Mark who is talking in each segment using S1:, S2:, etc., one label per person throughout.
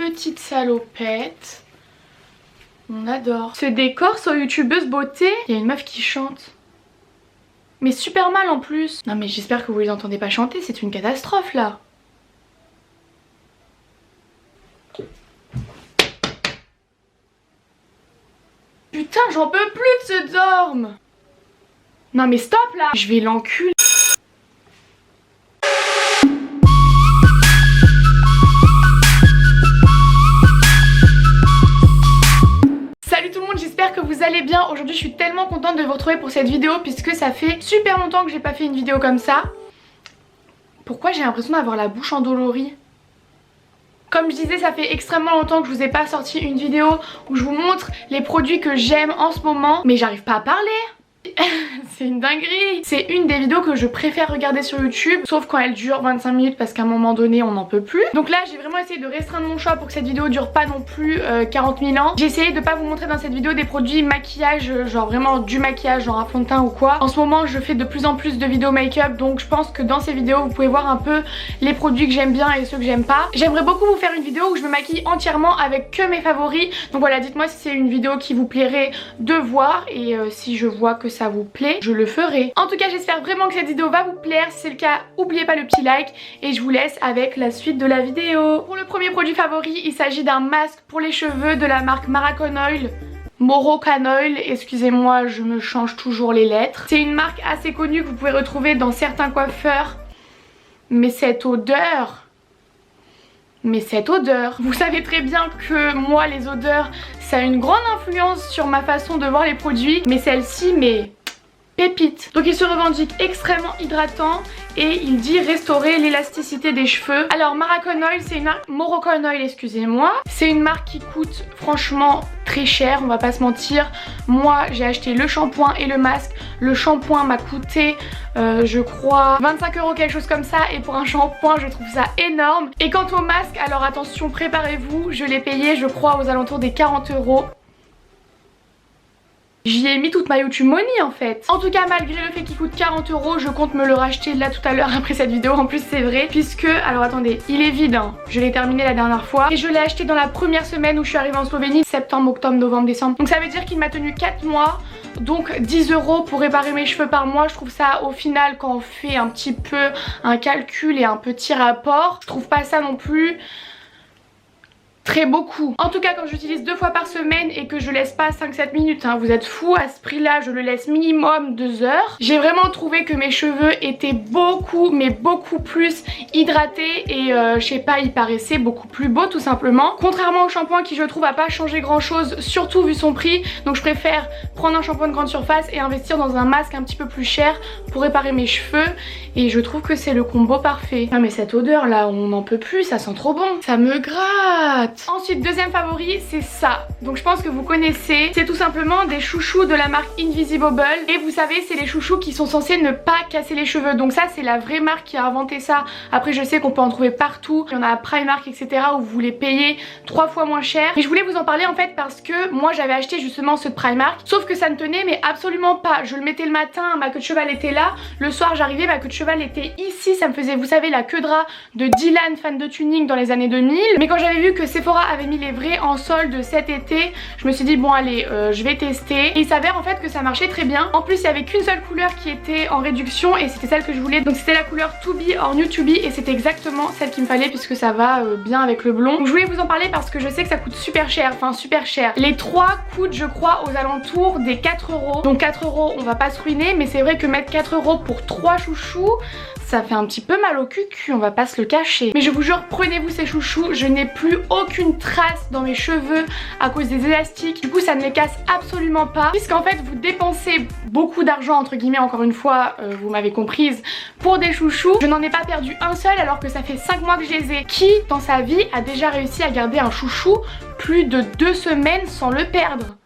S1: petite salopette. On adore. Ce décor sur youtubeuse beauté. Il y a une meuf qui chante. Mais super mal en plus. Non mais j'espère que vous les entendez pas chanter, c'est une catastrophe là. Putain, j'en peux plus de ce dorme. Non mais stop là. Je vais l'enculer. Salut tout le monde, j'espère que vous allez bien. Aujourd'hui je suis tellement contente de vous retrouver pour cette vidéo puisque ça fait super longtemps que j'ai pas fait une vidéo comme ça. Pourquoi j'ai l'impression d'avoir la bouche endolorie? Comme je disais, ça fait extrêmement longtemps que je vous ai pas sorti une vidéo où je vous montre les produits que j'aime en ce moment. Mais j'arrive pas à parler. C'est une dinguerie. C'est une des vidéos que je préfère regarder sur YouTube, sauf quand elle dure 25 minutes parce qu'à un moment donné on n'en peut plus. Donc là j'ai vraiment essayé de restreindre mon choix pour que cette vidéo dure pas non plus 40 000 ans. J'ai essayé de pas vous montrer dans cette vidéo des produits maquillage, genre vraiment du maquillage, genre un fond de teint ou quoi. En ce moment je fais de plus en plus de vidéos make-up, donc je pense que dans ces vidéos vous pouvez voir un peu les produits que j'aime bien et ceux que j'aime pas. J'aimerais beaucoup vous faire une vidéo où je me maquille entièrement avec que mes favoris. Donc voilà, dites-moi si c'est une vidéo qui vous plairait de voir et si je vois que ça vous plaît, je le ferai. En tout cas j'espère vraiment que cette vidéo va vous plaire. Si c'est le cas, n'oubliez pas le petit like et je vous laisse avec la suite de la vidéo. Pour le premier produit favori, il s'agit d'un masque pour les cheveux de la marque Moroccan Oil, excusez-moi je me change toujours les lettres. C'est une marque assez connue que vous pouvez retrouver dans certains coiffeurs. Mais cette odeur, vous savez très bien que moi les odeurs ça a une grande influence sur ma façon de voir les produits. Mais celle-ci, mais pépite. Donc il se revendique extrêmement hydratant et il dit restaurer l'élasticité des cheveux. Alors Moroccan Oil, excusez-moi, c'est une marque qui coûte franchement très cher, on va pas se mentir. Moi j'ai acheté le shampoing et le masque. Le shampoing m'a coûté je crois 25 € quelque chose comme ça, et pour un shampoing je trouve ça énorme. Et quant au masque, alors attention, préparez-vous, je l'ai payé je crois aux alentours des 40 €. J'y ai mis toute ma YouTube money en fait. En tout cas, malgré le fait qu'il coûte 40 €, je compte me le racheter là tout à l'heure après cette vidéo. En plus c'est vrai, puisque, alors attendez, il est vide hein. Je l'ai terminé la dernière fois et je l'ai acheté dans la première semaine où je suis arrivée en Slovénie, septembre, octobre, novembre, décembre. Donc ça veut dire qu'il m'a tenu 4 mois. Donc 10 € pour réparer mes cheveux par mois. Je trouve ça au final, quand on fait un petit peu un calcul et un petit rapport, je trouve pas ça non plus très beaucoup. En tout cas quand j'utilise 2 fois par semaine et que je laisse pas 5-7 minutes hein, vous êtes fous, à ce prix là je le laisse minimum 2 heures. J'ai vraiment trouvé que mes cheveux étaient beaucoup mais beaucoup plus hydratés et je sais pas, ils paraissaient beaucoup plus beaux tout simplement. Contrairement au shampoing qui je trouve a pas changé grand chose, surtout vu son prix. Donc je préfère prendre un shampoing de grande surface et investir dans un masque un petit peu plus cher pour réparer mes cheveux, et je trouve que c'est le combo parfait. Non mais cette odeur là, on n'en peut plus, ça sent trop bon, ça me gratte. Ensuite deuxième favori, c'est ça. Donc je pense que vous connaissez, c'est tout simplement des chouchous de la marque Invisible. Et vous savez, c'est les chouchous qui sont censés ne pas casser les cheveux. Donc ça c'est la vraie marque qui a inventé ça. Après je sais qu'on peut en trouver partout, il y en a à Primark etc, où vous les payez 3 fois moins cher. Mais je voulais vous en parler en fait parce que moi j'avais acheté justement ce de Primark, sauf que ça ne tenait mais absolument pas. Je le mettais le matin, ma queue de cheval était là, le soir j'arrivais, ma queue de cheval était ici. Ça me faisait, vous savez, la queue de rat de Dylan, fan de tuning dans les années 2000. Mais quand j'avais vu que Sephora avait mis les vrais en solde cet été, je me suis dit bon allez, je vais tester. Et il s'avère en fait que ça marchait très bien. En plus il y avait qu'une seule couleur qui était en réduction et c'était celle que je voulais. Donc c'était la couleur To Be or New To Be et c'était exactement celle qu'il me fallait puisque ça va bien avec le blond. Donc je voulais vous en parler parce que je sais que ça coûte super cher, enfin super cher. Les 3 coûtent je crois aux alentours des 4 €. Donc 4 € on va pas se ruiner, mais c'est vrai que mettre 4 € pour 3 chouchous, ça fait un petit peu mal au cul, on va pas se le cacher. Mais je vous jure, prenez-vous ces chouchous, je n'ai plus aucune trace dans mes cheveux à cause des élastiques. Du coup ça ne les casse absolument pas, puisqu'en fait vous dépensez beaucoup d'argent entre guillemets, encore une fois, vous m'avez comprise, pour des chouchous. Je n'en ai pas perdu un seul alors que ça fait 5 mois que je les ai. Qui dans sa vie a déjà réussi à garder un chouchou plus de 2 semaines sans le perdre?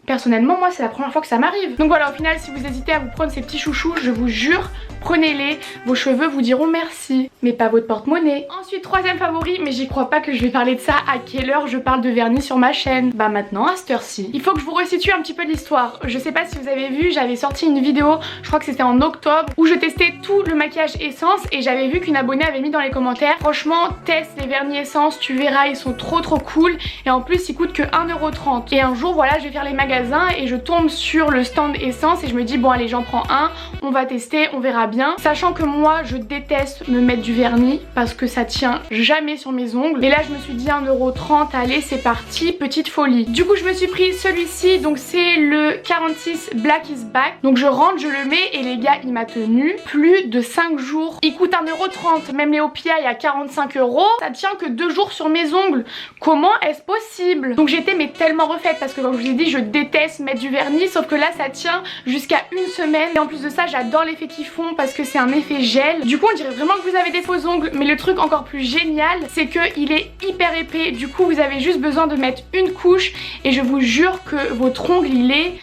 S1: Personnellement moi c'est la première fois que ça m'arrive. Donc voilà, au final si vous hésitez à vous prendre ces petits chouchous, je vous jure prenez-les, vos cheveux vous diront merci, mais pas votre porte-monnaie. Ensuite, troisième favori, mais j'y crois pas que je vais parler de ça. À quelle heure je parle de vernis sur ma chaîne? Bah maintenant, à cette heure-ci. Il faut que je vous resitue un petit peu l'histoire. Je sais pas si vous avez vu, j'avais sorti une vidéo, je crois que c'était en octobre, où je testais tout le maquillage essence et j'avais vu qu'une abonnée avait mis dans les commentaires: franchement, teste les vernis essence, tu verras, ils sont trop cool et en plus ils coûtent que 1,30 €. Et un jour, voilà, je vais faire les magasins et je tombe sur le stand essence et je me dis bon allez, j'en prends un, on va tester, on verra bien. Sachant que moi je déteste me mettre du vernis parce que ça tient jamais sur mes ongles. Et là je me suis dit 1,30 €, allez c'est parti, petite folie. Du coup je me suis pris celui-ci, donc c'est le 46 Black is Back. Donc je rentre, je le mets et les gars il m'a tenu plus de 5 jours. Il coûte 1,30 €, même les OPI à 45 €. Ça tient que 2 jours sur mes ongles. Comment est-ce possible? Donc j'étais mais tellement refaite parce que comme je vous ai dit, je déteste mettre du vernis, sauf que là ça tient jusqu'à une semaine. Et en plus de ça, j'adore l'effet qu'ils font parce que c'est un effet gel. Du coup on dirait vraiment que vous avez des faux ongles, mais le truc encore plus génial c'est qu'il est hyper épais. Du coup vous avez juste besoin de mettre une couche et je vous jure que votre ongle il est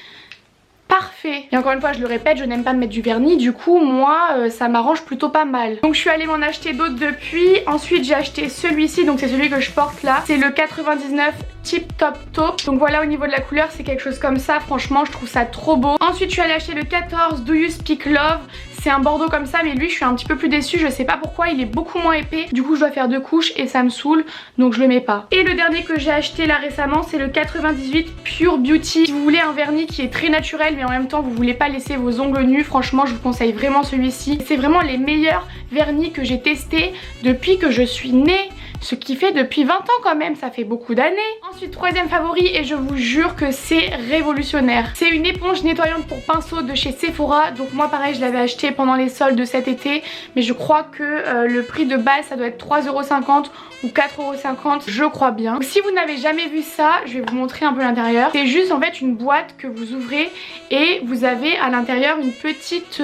S1: parfait. Et encore une fois je le répète, je n'aime pas mettre du vernis, du coup moi ça m'arrange plutôt pas mal. Donc je suis allée m'en acheter d'autres depuis. Ensuite j'ai acheté celui-ci, donc c'est celui que je porte là, c'est le 99 Tip Top Taupe. Donc voilà, au niveau de la couleur c'est quelque chose comme ça, franchement je trouve ça trop beau. Ensuite je suis allée acheter le 14 Do You Speak Love. C'est un bordeaux comme ça, mais lui je suis un petit peu plus déçue, je sais pas pourquoi, il est beaucoup moins épais. Du coup je dois faire 2 couches et ça me saoule, donc je le mets pas. Et le dernier que j'ai acheté là récemment, c'est le 98 Pure Beauty. Si vous voulez un vernis qui est très naturel mais en même temps vous voulez pas laisser vos ongles nus, franchement je vous conseille vraiment celui-ci. C'est vraiment les meilleurs vernis que j'ai testés depuis que je suis née. Ce qui fait depuis 20 ans quand même, ça fait beaucoup d'années. Ensuite, troisième favori, et je vous jure que c'est révolutionnaire. C'est une éponge nettoyante pour pinceau de chez Sephora. Donc moi pareil, je l'avais acheté pendant les soldes de cet été. Mais je crois que le prix de base, ça doit être 3,50 € ou 4,50 €, je crois bien. Donc si vous n'avez jamais vu ça, je vais vous montrer un peu l'intérieur. C'est juste en fait une boîte que vous ouvrez et vous avez à l'intérieur une petite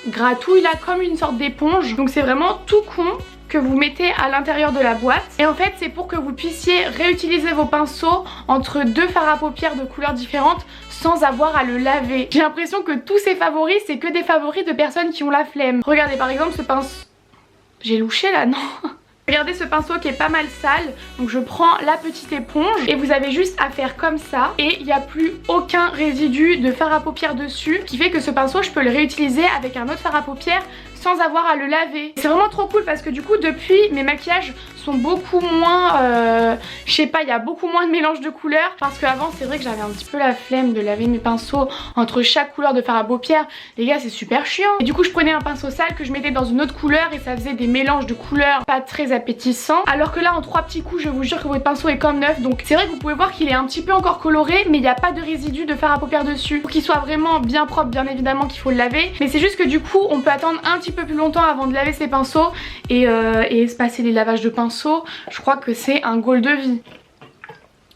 S1: gratouille là, comme une sorte d'éponge. Donc c'est vraiment tout con que vous mettez à l'intérieur de la boîte. Et en fait c'est pour que vous puissiez réutiliser vos pinceaux entre 2 fards à paupières de couleurs différentes sans avoir à le laver. J'ai l'impression que tous ces favoris c'est que des favoris de personnes qui ont la flemme. Regardez par exemple ce pinceau. J'ai louché là, non? Regardez ce pinceau qui est pas mal sale. Donc je prends la petite éponge et vous avez juste à faire comme ça et il n'y a plus aucun résidu de fard à paupières dessus, qui fait que ce pinceau je peux le réutiliser avec un autre fard à paupières sans avoir à le laver. C'est vraiment trop cool parce que du coup depuis mes maquillages sont beaucoup moins je sais pas, il y a beaucoup moins de mélange de couleurs, parce qu'avant c'est vrai que j'avais un petit peu la flemme de laver mes pinceaux entre chaque couleur de fard à paupières. Les gars c'est super chiant. Et du coup je prenais un pinceau sale que je mettais dans une autre couleur et ça faisait des mélanges de couleurs pas très appétissants. Alors que là en 3 petits coups je vous jure que votre pinceau est comme neuf. Donc c'est vrai que vous pouvez voir qu'il est un petit peu encore coloré mais il n'y a pas de résidu de fard à paupières dessus. Pour qu'il soit vraiment bien propre, bien évidemment qu'il faut le laver. Mais c'est juste que du coup on peut attendre un petit peu plus longtemps avant de laver ses pinceaux et espacer les lavages de pinceaux. Je crois que c'est un goal de vie.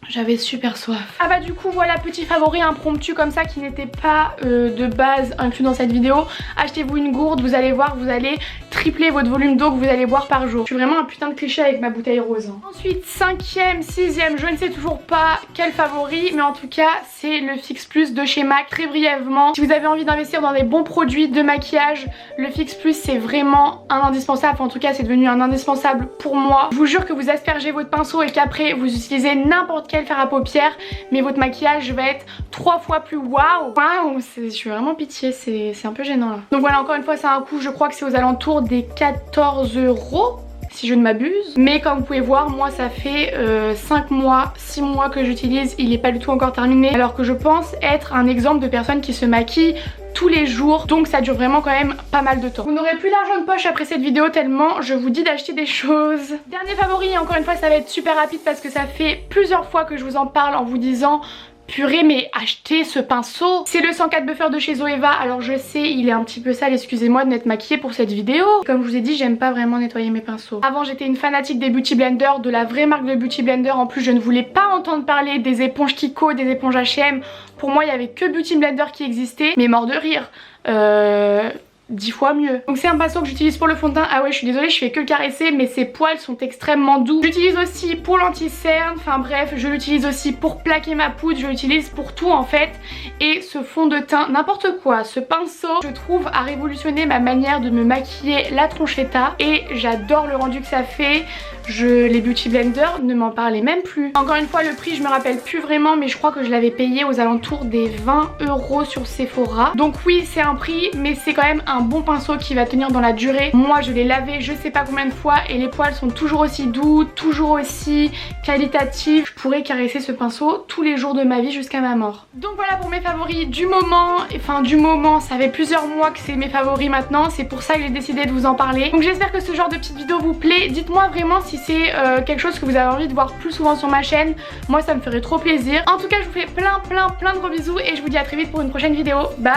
S1: J'avais super soif. Ah bah du coup voilà, petit favori impromptu comme ça qui n'était pas de base inclus dans cette vidéo. Achetez-vous une gourde, vous allez voir, vous allez tripler votre volume d'eau que vous allez boire par jour. Je suis vraiment un putain de cliché avec ma bouteille rose. Ensuite 5ème, 6ème, je ne sais toujours pas quel favori, mais en tout cas c'est le Fix Plus de chez MAC. Très brièvement, si vous avez envie d'investir dans des bons produits de maquillage, le Fix Plus c'est vraiment un indispensable. Enfin, en tout cas c'est devenu un indispensable pour moi. Je vous jure que vous aspergez votre pinceau et qu'après vous utilisez n'importe quel fard à paupières, mais votre maquillage va être 3 fois plus waouh. Waouh, je suis vraiment pitié, c'est un peu gênant là. Donc voilà, encore une fois c'est un coût, je crois que c'est aux alentours des 14 € si je ne m'abuse. Mais comme vous pouvez voir, moi ça fait 5 mois, 6 mois que j'utilise, il n'est pas du tout encore terminé, alors que je pense être un exemple de personne qui se maquille tous les jours, donc ça dure vraiment quand même pas mal de temps. Vous n'aurez plus d'argent de poche après cette vidéo tellement je vous dis d'acheter des choses. Dernier favori, et encore une fois ça va être super rapide parce que ça fait plusieurs fois que je vous en parle en vous disant purée mais achetez ce pinceau. C'est le 104 Buffer de chez Zoeva. Alors je sais il est un petit peu sale, excusez-moi de m'être maquillée pour cette vidéo. Comme je vous ai dit, j'aime pas vraiment nettoyer mes pinceaux. Avant j'étais une fanatique des Beauty Blender, de la vraie marque de Beauty Blender. En plus je ne voulais pas entendre parler des éponges Kiko, des éponges H&M. Pour moi il y avait que Beauty Blender qui existait. Mais mort de rire, 10 fois mieux. Donc c'est un pinceau que j'utilise pour le fond de teint. Ah ouais, je suis désolée, je fais que le caresser, mais ses poils sont extrêmement doux. J'utilise aussi pour l'anti-cerne, enfin bref, je l'utilise aussi pour plaquer ma poudre, je l'utilise pour tout en fait. Et ce fond de teint, n'importe quoi, ce pinceau, je trouve a révolutionné ma manière de me maquiller la tronchetta et j'adore le rendu que ça fait. Les Beauty Blender ne m'en parlaient même plus. Encore une fois, le prix je me rappelle plus vraiment, mais je crois que je l'avais payé aux alentours des 20 € sur Sephora. Donc oui, c'est un prix, mais c'est quand même un bon pinceau qui va tenir dans la durée. Moi je l'ai lavé je sais pas combien de fois et les poils sont toujours aussi doux, toujours aussi qualitatifs. Je pourrais caresser ce pinceau tous les jours de ma vie jusqu'à ma mort. Donc voilà pour mes favoris du moment. Enfin du moment, ça fait plusieurs mois que c'est mes favoris maintenant, c'est pour ça que j'ai décidé de vous en parler. Donc j'espère que ce genre de petite vidéo vous plaît. Dites-moi vraiment si c'est quelque chose que vous avez envie de voir plus souvent sur ma chaîne. Moi ça me ferait trop plaisir. En tout cas je vous fais plein de gros bisous et je vous dis à très vite pour une prochaine vidéo. Bye.